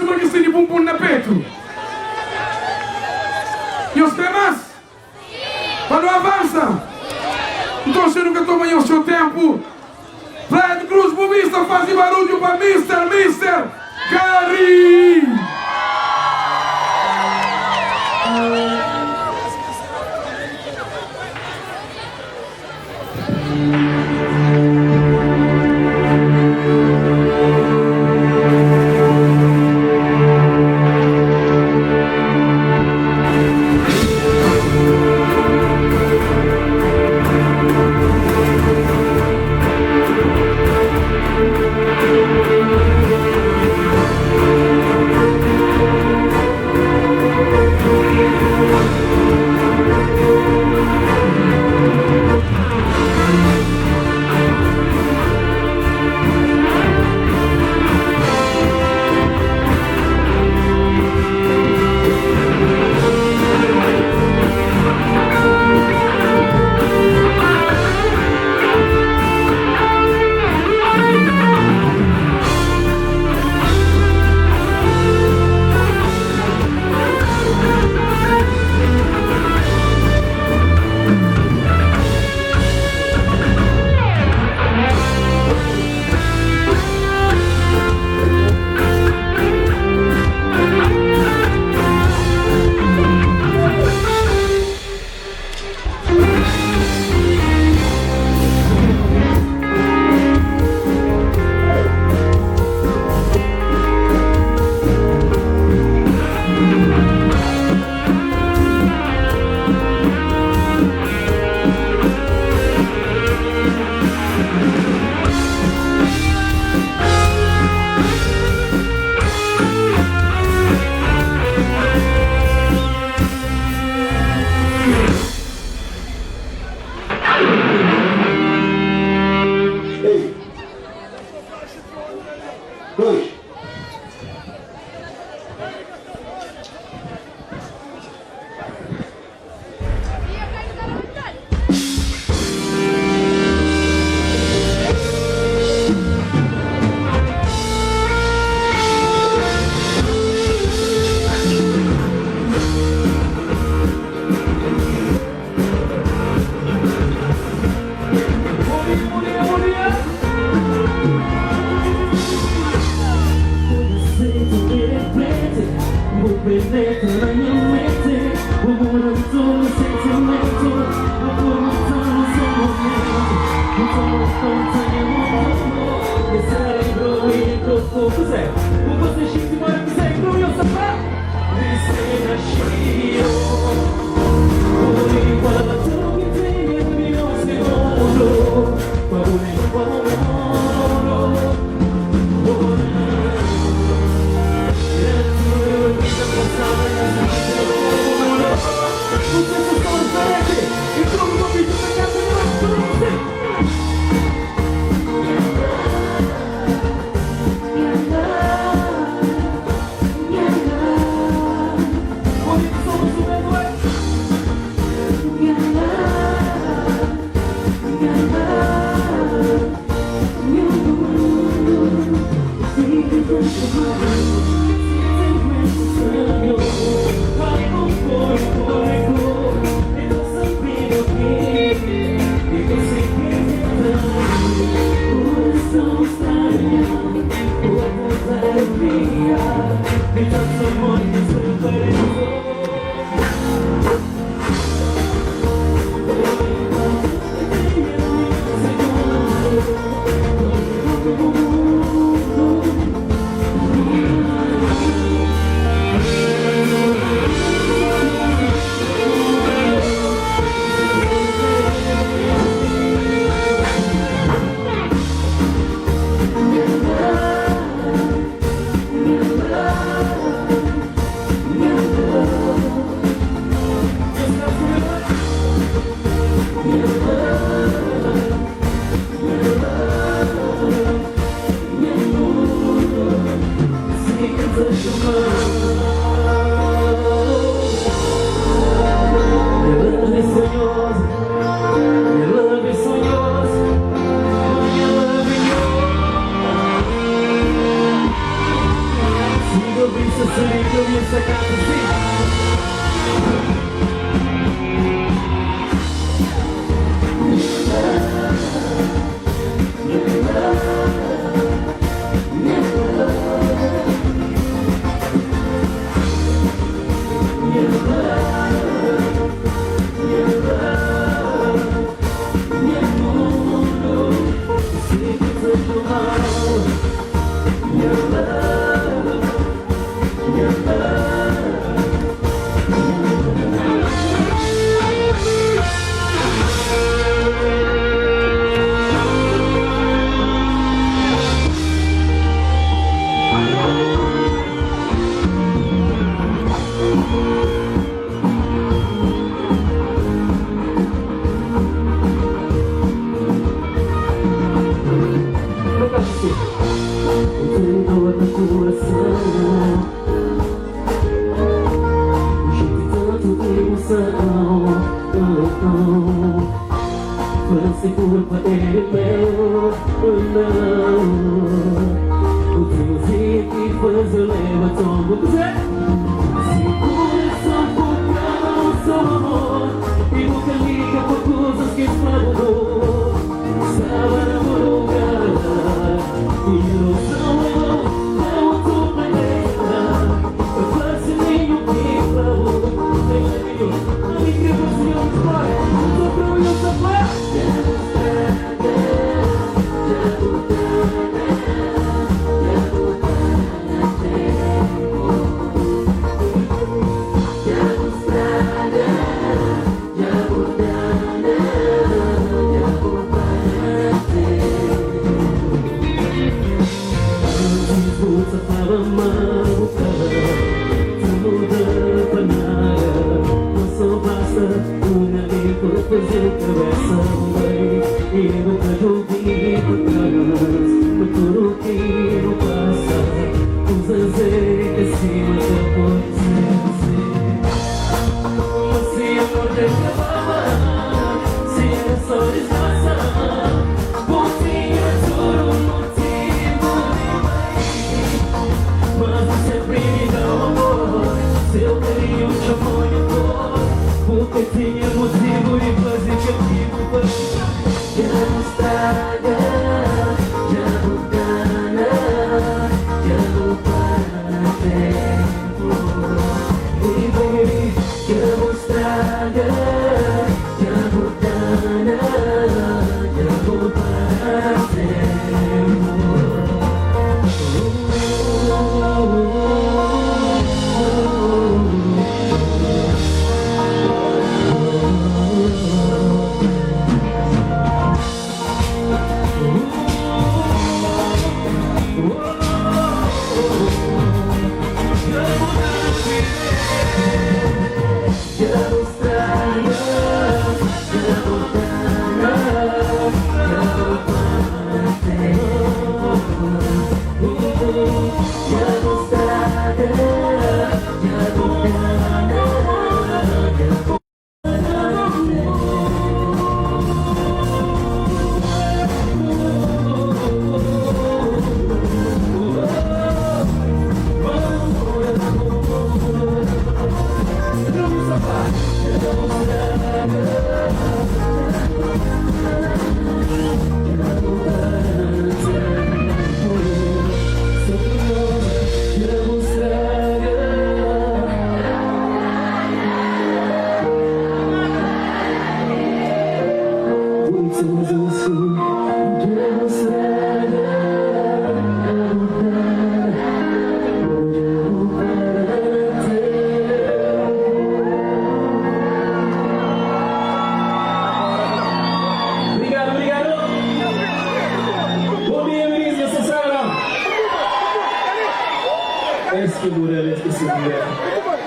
última que se de bumbum na peito. E os demais? Para não avança. Então você nunca toma o seu tempo. Fred Cruz Bubista faz barulho para Mr. Gary.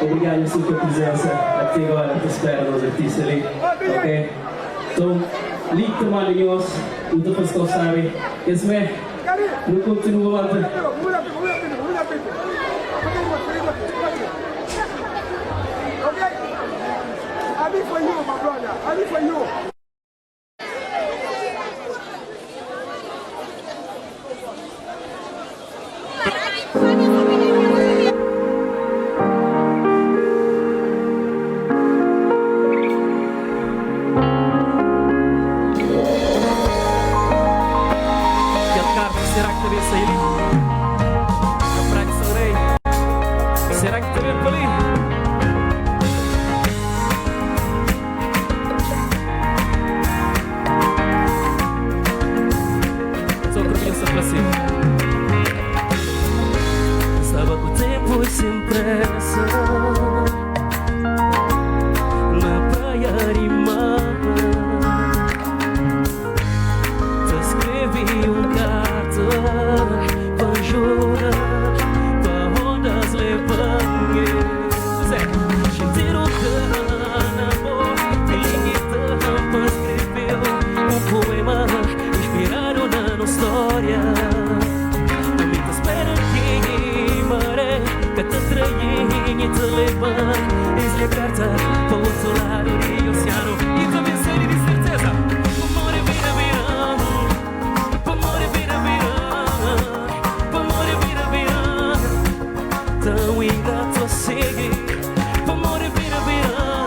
Obrigado pela sua presença aqui agora que espera nos artistas ali, ok? Então, ligue também linhos, o que vocês sabem, esse é, não continua lá. I live for you, my brother. I live for you. tão ingrato assim. Amor vira, vira.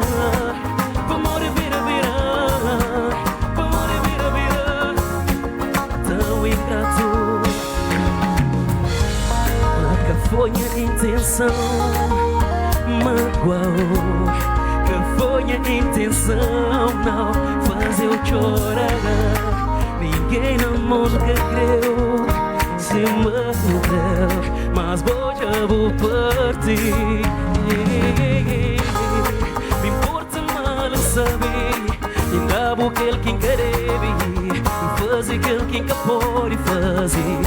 Amor vira, vira. Amor vira, vira. Tão ingrato. Que foi a intenção, magoou. Que foi a intenção, não fazer eu chorar. Ninguém no mundo que creu se mordeu, mas vou já vou partir. Me importa mal saber, ainda vou aquele que querer fazer aquele que pode fazer.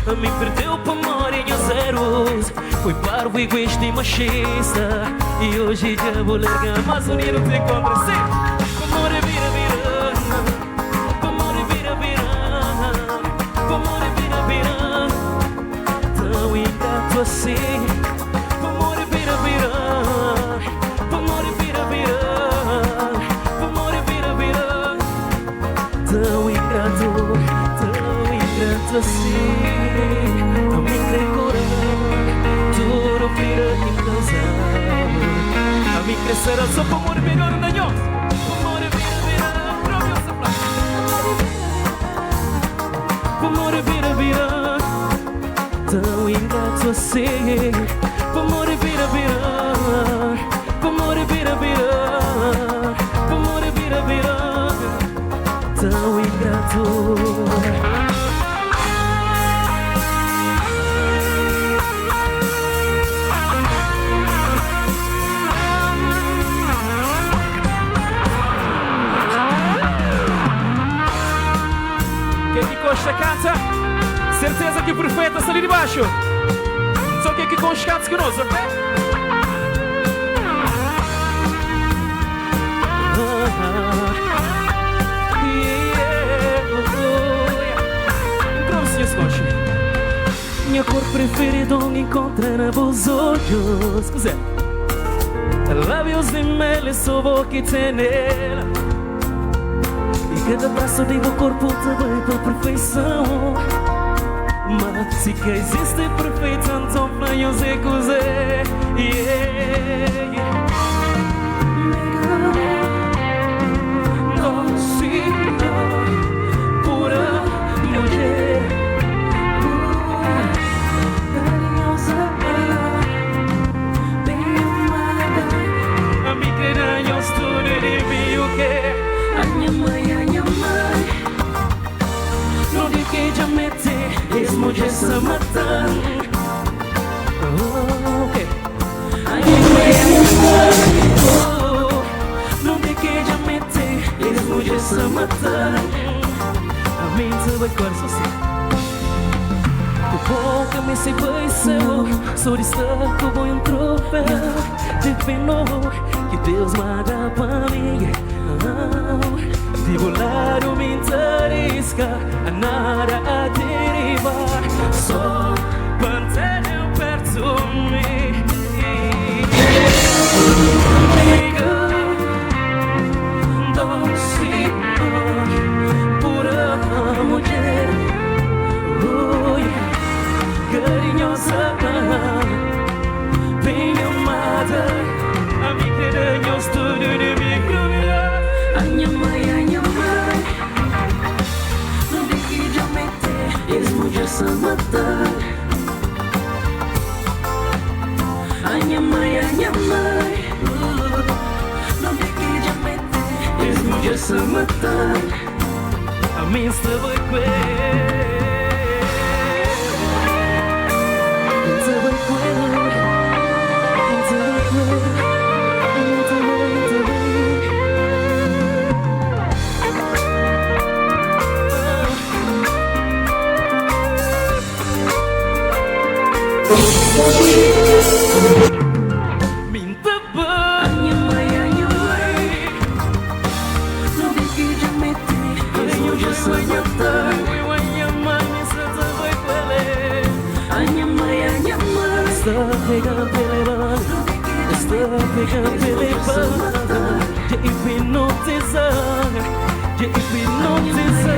A mim perdeu para memória em zeros, foi parvo e gosto machista. E hoje já vou largar, mas o dinheiro te encontra assim. Amor vira, vira. Amor vira, vira. Amor vira, vira. Tão ingrato assim. Amor vira, vira. Amor vira, vira. Amor vira, vira. Tão ingrato assim. A mim tem coragem, tudo vira em casa. A mim crescerá só para amor melhor um danho. Amor vira, vira. Amor vira, vira. Tão ingrato assim. Amor vira, vira. Amor vira, vira. Amor vira, vira. Tão ingrato. Costa canta, certeza que o profeta está ali de baixo. Só que aqui com os cantos que nós, ok? Então, senhor Scotch, minha cor preferida onde encontra na vos olhos. Cos'è? Lábios de mel, só vou que tem nela. Cada braço de meu corpo também para perfeição. Mas se que existe perfeito, então venho se cozer. Docina, pura mulher, carinhosa, bem amada. A mim querem os tudo de mim o que? A minha mãe, não digo que já mete, mesmo já se matando. Ok. A minha mãe, não digo que já mete, mesmo já se matando. A mim te vai quase assim. O bom que me se vai ser, só destaco bom um troféu de pena que Deus manda para mim. Devo lá não me interessa a nada a derivar, só mantenha perto de mim. Doce, pura mulher, carinhosa, bem amada. A mim querem os tudo de mim. A minha mãe, não tem que já meter, eles já se matar. A minha mãe, não tem que já meter, eles já se matar. A mim se vai coer. Minta bem, minha mãe, não tem que já meter, eu já sou matar. Minha mãe, se te vai coer. A minha mãe, está pegando pela está pegando pela já hipnotizar, já hipnotizar.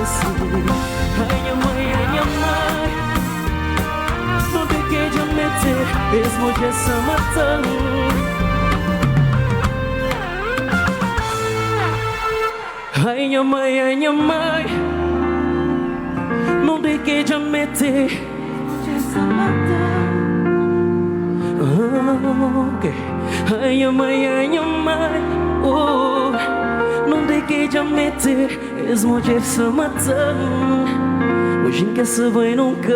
assim. Ai, minha mãe, não deixei de meter, mesmo de essa matando. Ai, minha mãe, não deixei de meter, de essa matando. Okay. Ai, minha mãe, oh, não deixei de meter, mesmo de essa matando. Hoje em que se vai nunca.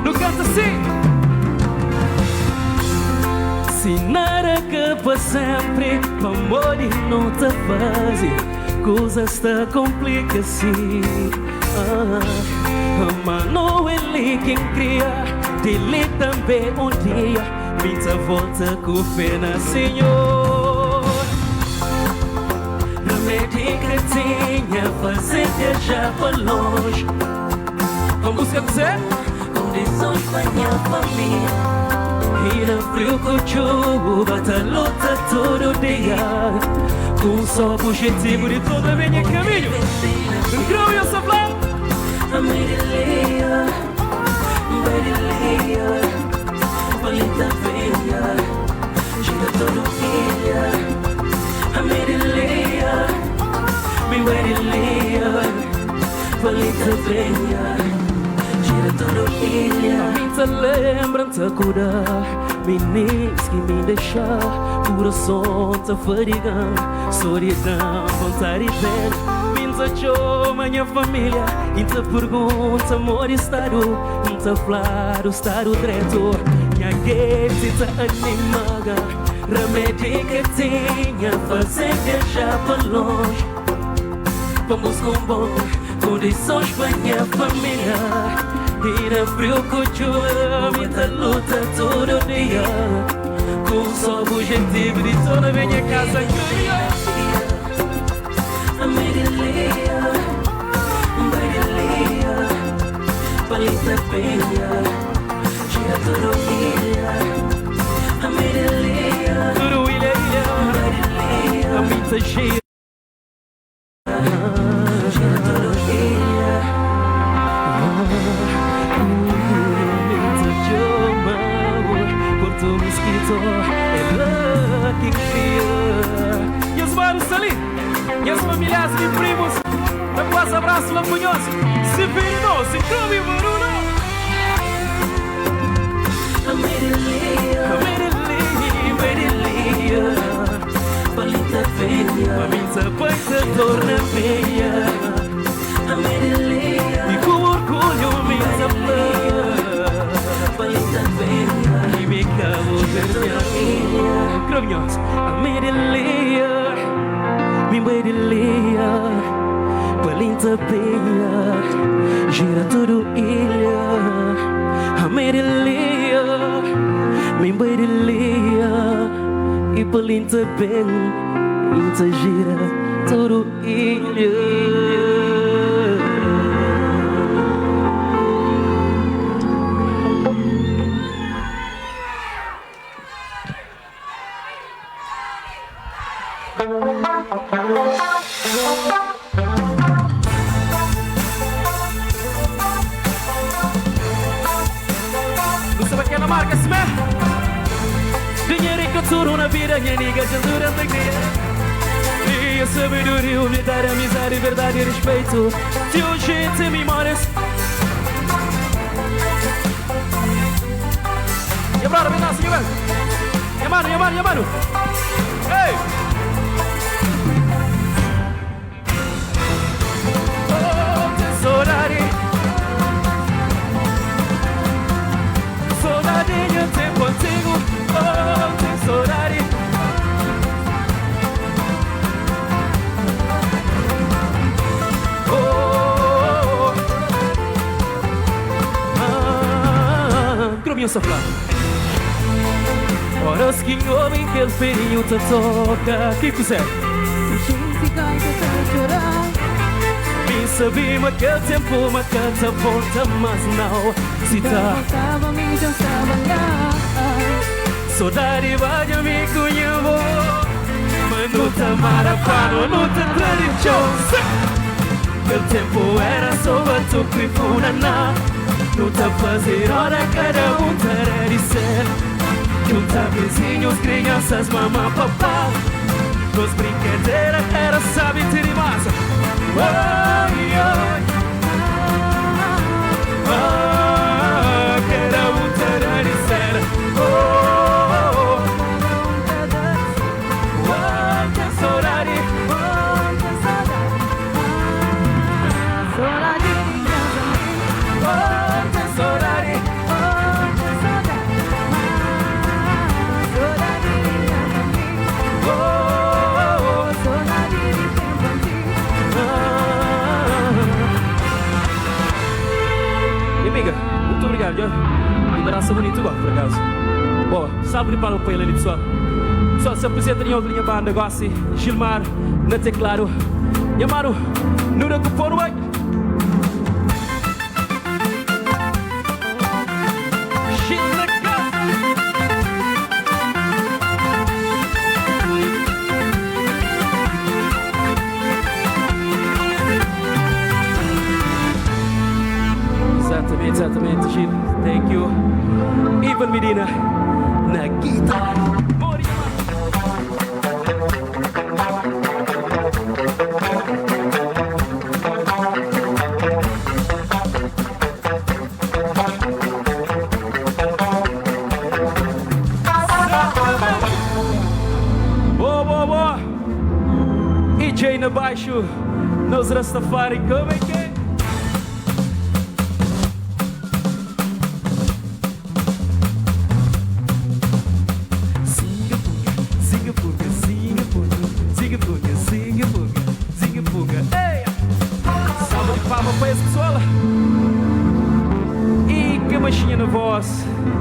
No canto assim. Se nada que para sempre, amor e não te faz, coisas está complica assim. Mano, ele quem cria, dele também um dia, minha volta com pena, Senhor. Remédio que tinha, fazer viajar para longe. Como você dizer? Condições para minha família. E no frio com chuva, tá luta todo dia. Com só objetivo de toda a minha caminho. Incrível, eu sou Flávio. Amerelia, Palita venha, gira todo ilha. Amerelia, Palita venha, gira todo ilha. Minha lembrança curar, meninas que me deixar, coração tá fadigando, solidão, vontade de ver. Chama minha família, então pergunta, amor, estado, então claro, estado direto. Minha guete tá animada, remédio que tinha, fazer viajar para longe. Vamos com bom, condições para minha família. E na frio com chuva, minha luta todo dia. Com só objetivo de toda a minha casa incrível. Amerelia, Palita venha, gira todo ilha. Amerelia, todo ilha, a minha gira. Gira todo ilha. Minha chama, Porto Mosquito, ela que cria. E os vários ali. E as familiares e primos, depois abraço lampunhoso, se virou, se come Bruno. Amerelia, Palita venha, a minha baita torna feia. Amerelia, e com orgulho minha Palita venha, e me calo vermelho. Cronhos, Amerelia. Mimberelia, Palita penha, gira todo ilha. Amerelia, Mimberelia, e Palita penha, gira todo ilha. Você vai querer na marca, se mesmo? Dinheiro que eu turo na vida, minha amiga, já durante a guerra. E a sabedoria, humildade, amizade, verdade e respeito. Se hoje tem memórias. E brother, vem lá, assim, velho. E mano. Ei! Saudadinha tem contigo, oh, tem saudade. Oh, oh, oh. Ferinho soprar. Horas que homem que ele ferinho te toca. Que quiser. Gente canta a chorar. Me sabia naquele tempo, mas que te volta, mas não. Se tá. Voltava, me cansava lá. Saudade vai me conhecer. Mas não te amara para não te tradição. Aquele tempo era só a tu que funa. Não te fazer hora, cada um terá de ser. Junta vizinhos, crianças, mamãe, papá. Nos brincadeiras era sabe ter massa. Oi, oi. Cada um terá de ser. Oh, que saudade. Muito obrigado, já. Liberação bonito, por acaso. Bom, salve para o pai ali, pessoal. Pessoal, se apresenta em outra linha banda, negócio. Gilmar, na teclado. Yamaru, Nura Kuponu, vai. Exatamente, Gil. Thank you. Ivan Medina na guitarra. Boa. EJ na baixo. Nos Rastafari, como é que é?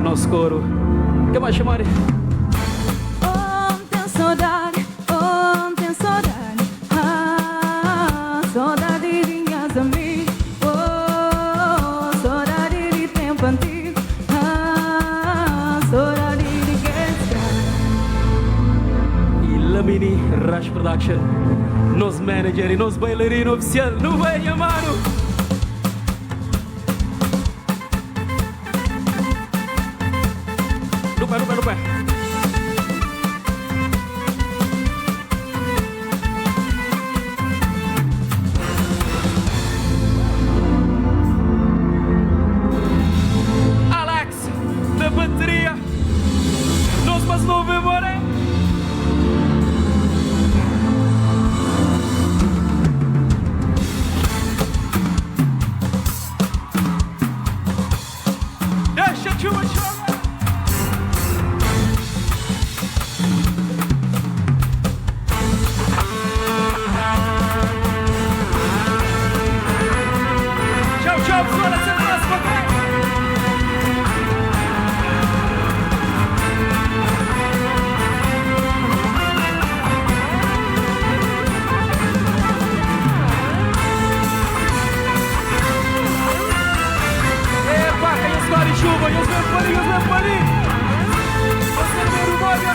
Nosso coro. Que mais chamar? Ontem saudade. Saudade vinhas a mim. Saudade de tempo antigo. Saudade de guerra. E Lamini Rush Production. Nos manager e nos bailarino oficial. Não vai chamar. Lupa. Alex, na bateria. Nós mas não memória. Deixa a chuva chorar. Chuva, e os meus paninhos. Você vê o molho.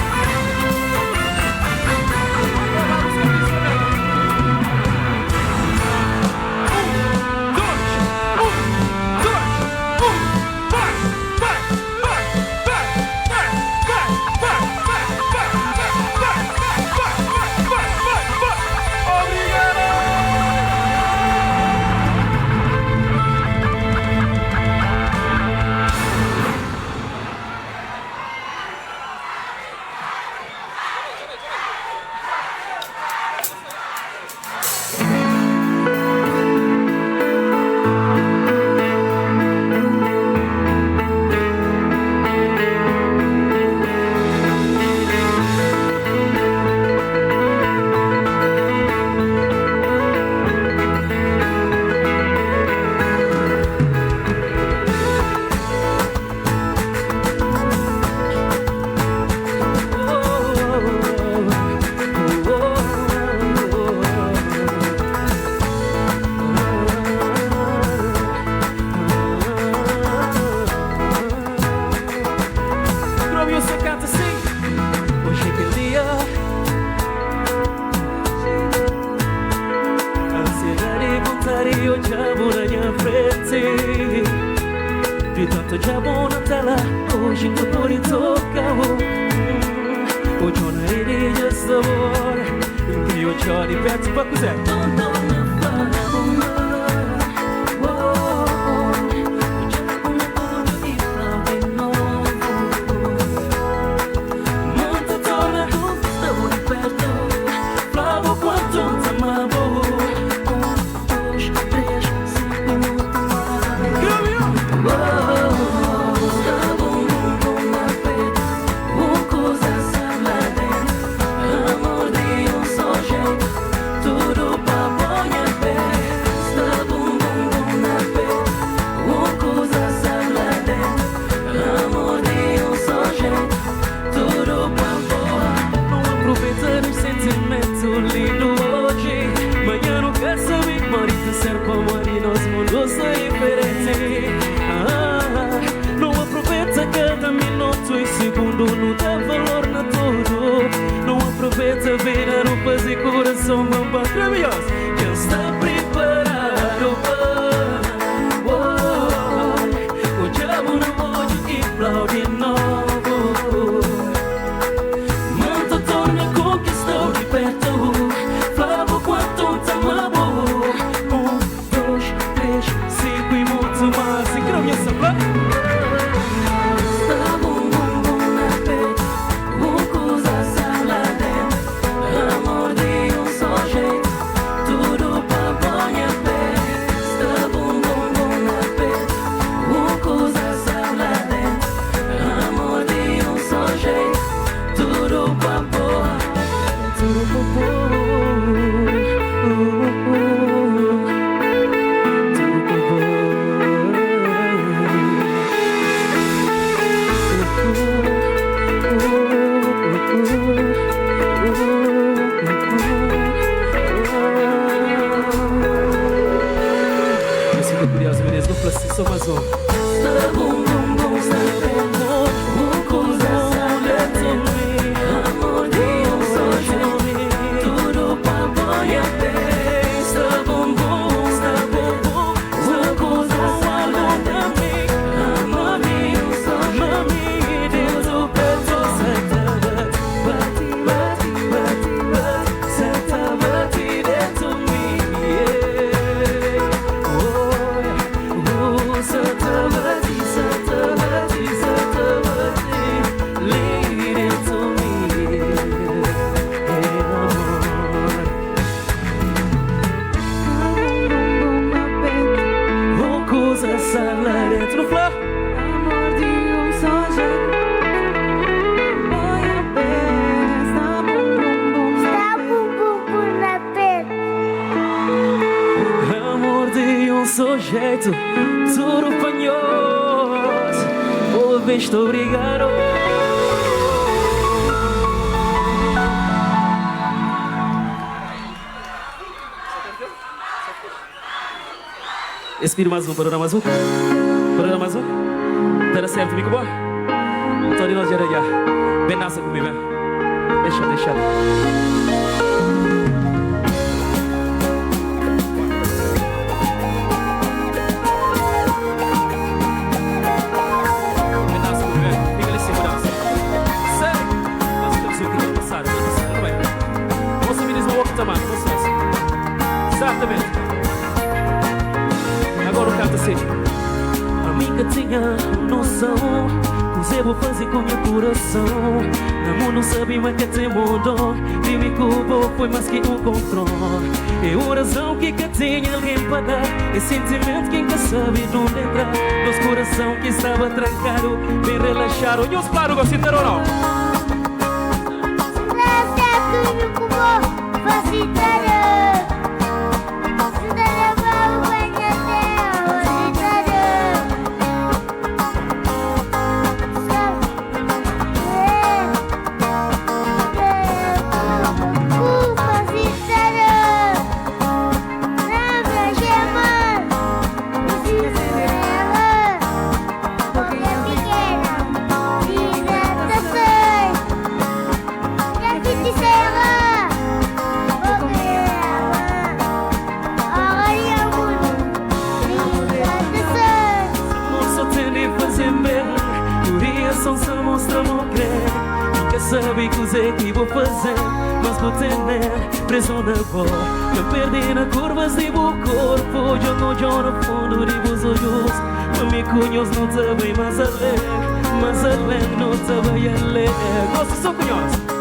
vi tanto diabo na tela, hoje tu por tocar. Hoje eu não irei de sabor, que eu choro e perto pra cozer. Respira mais um, para mais um. Para mais um. Tá certo, comigo, boa? Tô de nós já. Vem nessa comigo, vem. Deixa. Exatamente. Agora canta assim. A minha tinha noção, mas eu vou fazer com meu coração. Não, não sabia que te mudou. Dime que o bom foi mais que um controle. É a razão que tinha alguém para dar. É sentimento que nunca sabe de onde entrar. Nosso coração que estava trancado, bem relaxado. E os claros gostaram ou não? dizer que vou fazer, mas vou ter pressão da voz. Eu perdi na curvas e o corpo, eu não jogo no fundo de vos olhos. Para me conheço não te bem mais além não te bem além. Gosto só conheço.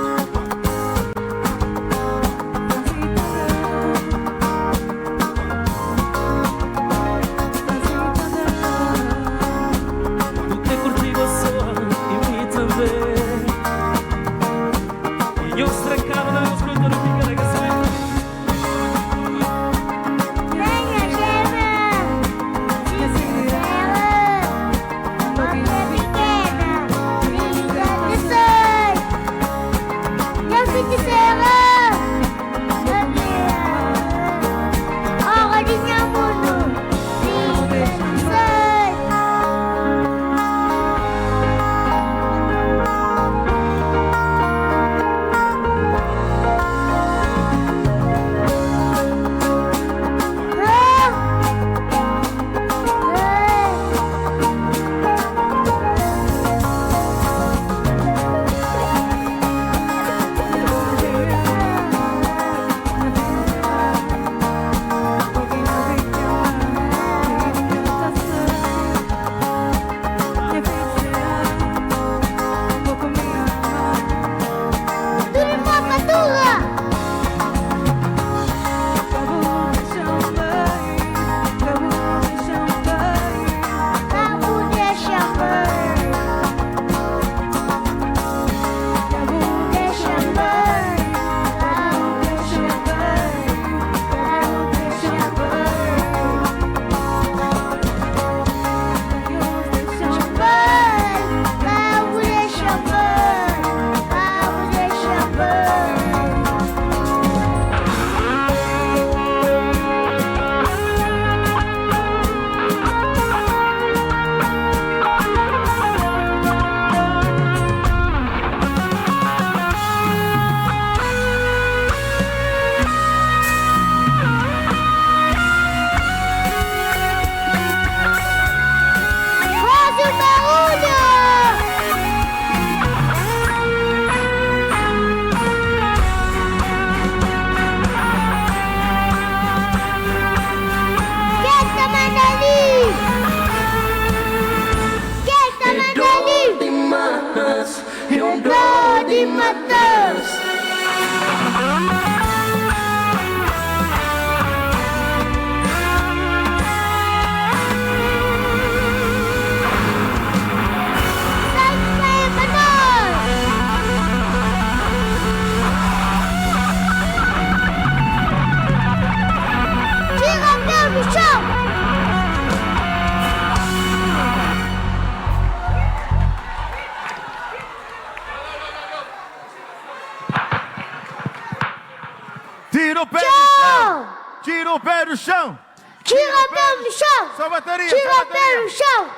Tira o pé do chão! Tira o pé do chão! Tira o pé do chão! Só bateria! Tira só o pé bateria. do chão!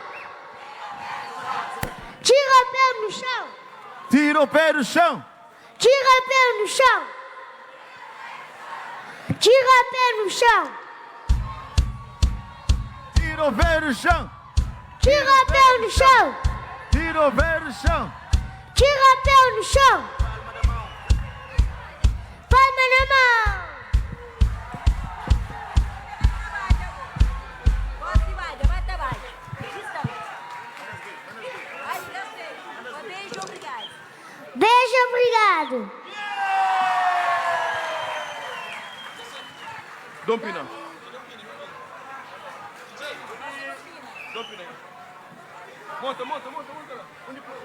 Tira o pé do chão! Tira o pé do chão! Tira o pé do chão! Tira o pé do chão! Tira o pé do chão! Tira o pé do chão! Tira o pé do chão! Tira o pé do chão! Palma na mão! Beijo, obrigado! Dom Pina. Monta lá. Onde foi?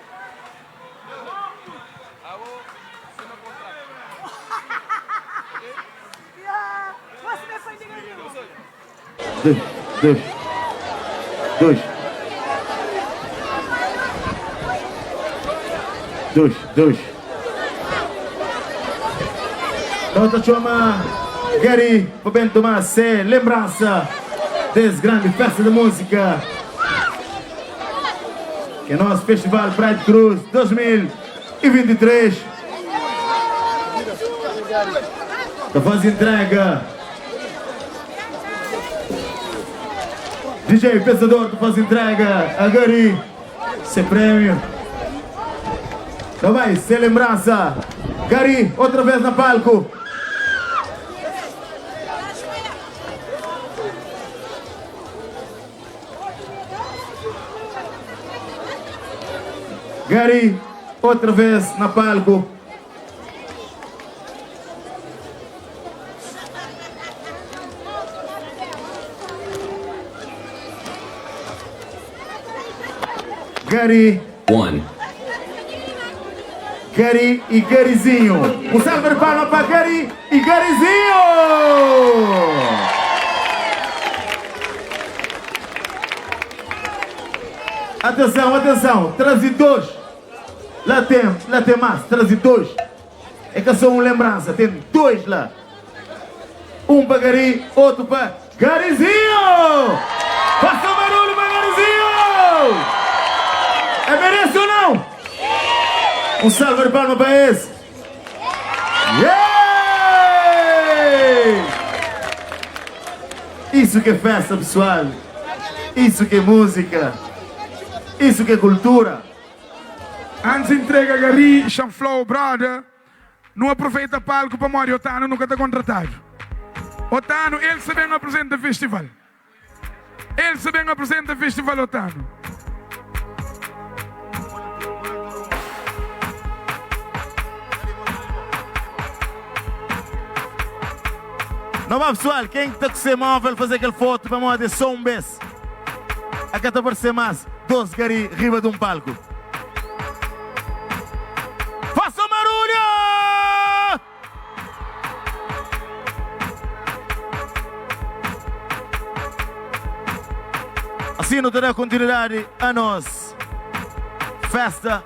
Dois. Nota chama Gary Fabien Tomás, lembrança desse grande festa de música que é o nosso Festival Pride Cruz 2023. Está fazendo entrega. DJ Pensador está fazendo entrega a Gary esse prêmio. Então vai, sem lembrança. Gary, outra vez na palco. Gary, outra vez na palco. Gary. 1. Gary e Garyzinho. Um salve de palma para Gary e Garyzinho. Atenção, atenção. Traze dois. Lá tem mais. Traze dois. É que é só uma lembrança. Tem dois lá. Um para Gary, outro para Garyzinho. Faça um barulho para Garyzinho. É merece ou não? Um salve de palma para esse. Yeah! Isso que é festa, pessoal. Isso que é música. Isso que é cultura. Antes entrega a Gary, Chanflow, brother. Não aproveita palco para morrer. Otano nunca está contratado. Otano, ele se vem apresenta o festival. Ele se vem apresenta o festival, Otano. Não vá, pessoal, quem está com o seu móvel fazer aquele foto para moda só um beijo. Aqui está a aparecer mais 12 Gary riba de um palco. Faça um barulho! Assim não terá continuidade a nós. Festa